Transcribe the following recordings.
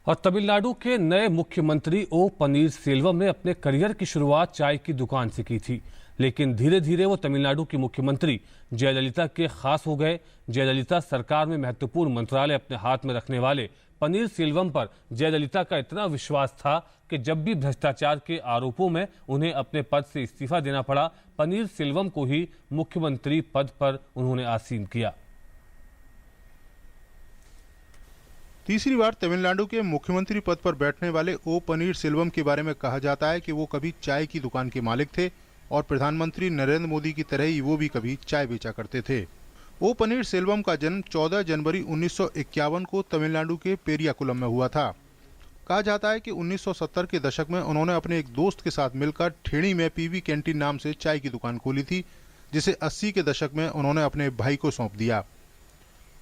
और तमिलनाडु के नए मुख्यमंत्री ओ पनीरसेल्वम ने अपने करियर की शुरुआत चाय की दुकान से की थी, लेकिन धीरे धीरे वो तमिलनाडु की मुख्यमंत्री जयललिता के खास हो गए। जयललिता सरकार में महत्वपूर्ण मंत्रालय अपने हाथ में रखने वाले पनीरसेल्वम पर जयललिता का इतना विश्वास था कि जब भी भ्रष्टाचार के आरोपों में उन्हें अपने पद से इस्तीफा देना पड़ा, पनीरसेल्वम को ही मुख्यमंत्री पद पर उन्होंने आसीन किया। तीसरी बार तमिलनाडु के मुख्यमंत्री पद पर बैठने वाले ओ पनीरसेल्वम के बारे में कहा जाता है कि वो कभी चाय की दुकान के मालिक थे और प्रधानमंत्री नरेंद्र मोदी की तरह ही वो भी कभी चाय बेचा करते थे। ओ पनीरसेल्वम का जन्म 14 जनवरी 1951 को तमिलनाडु के पेरियाकुलम में हुआ था। कहा जाता है कि 1970 के दशक में उन्होंने अपने एक दोस्त के साथ मिलकर ठेणी में पीवी कैंटीन नाम से चाय की दुकान खोली थी, जिसे 80 के दशक में उन्होंने अपने भाई को सौंप दिया।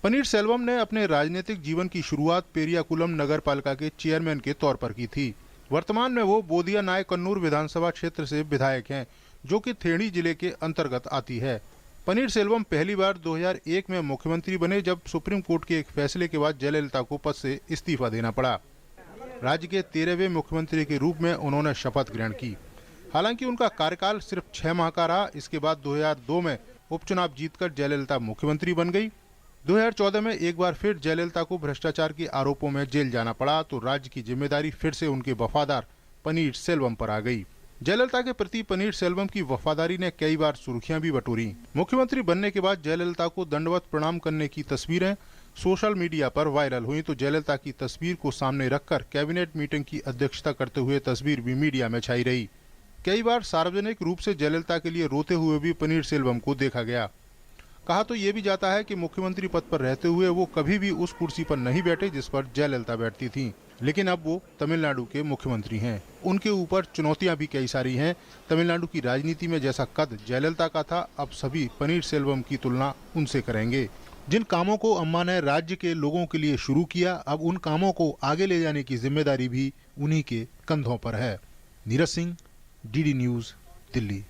पनीरसेल्वम ने अपने राजनीतिक जीवन की शुरुआत पेरियाकुलम नगर पालिका के चेयरमैन के तौर पर की थी। वर्तमान में वो बोदिया नायकन्नूर विधानसभा क्षेत्र से विधायक हैं, जो कि थेणी जिले के अंतर्गत आती है। पनीरसेल्वम पहली बार 2001 में मुख्यमंत्री बने, जब सुप्रीम कोर्ट के एक फैसले के बाद जयललिता को पद से इस्तीफा देना पड़ा। राज्य के 13वें मुख्यमंत्री के रूप में उन्होंने शपथ ग्रहण की। हालांकि उनका कार्यकाल सिर्फ 6 माह का रहा। इसके बाद 2002 में उपचुनाव जीतकर जयललिता मुख्यमंत्री बन गई। 2014 में एक बार फिर जयललिता को भ्रष्टाचार के आरोपों में जेल जाना पड़ा, तो राज्य की जिम्मेदारी फिर से उनके वफादार पनीरसेल्वम पर आ गई। जयललिता के प्रति पनीरसेल्वम की वफादारी ने कई बार सुर्खियां भी बटोरी। मुख्यमंत्री बनने के बाद जयललिता को दंडवत प्रणाम करने की तस्वीरें सोशल मीडिया पर वायरल हुई, तो जयललिता की तस्वीर को सामने रखकर कैबिनेट मीटिंग की अध्यक्षता करते हुए तस्वीर भी मीडिया में छाई रही। कई बार सार्वजनिक रूप से जयललिता के लिए रोते हुए भी पनीरसेल्वम को देखा गया। कहा तो ये भी जाता है कि मुख्यमंत्री पद पर रहते हुए वो कभी भी उस कुर्सी पर नहीं बैठे जिस पर जयललिता बैठती थीं, लेकिन अब वो तमिलनाडु के मुख्यमंत्री हैं। उनके ऊपर चुनौतियां भी कई सारी हैं। तमिलनाडु की राजनीति में जैसा कद जयललिता का था, अब सभी पनीरसेल्वम की तुलना उनसे करेंगे। जिन कामों को अम्मा ने राज्य के लोगों के लिए शुरू किया, अब उन कामों को आगे ले जाने की जिम्मेदारी भी उन्हीं के कंधों पर है। Neeraj Singh, DD news, Delhi.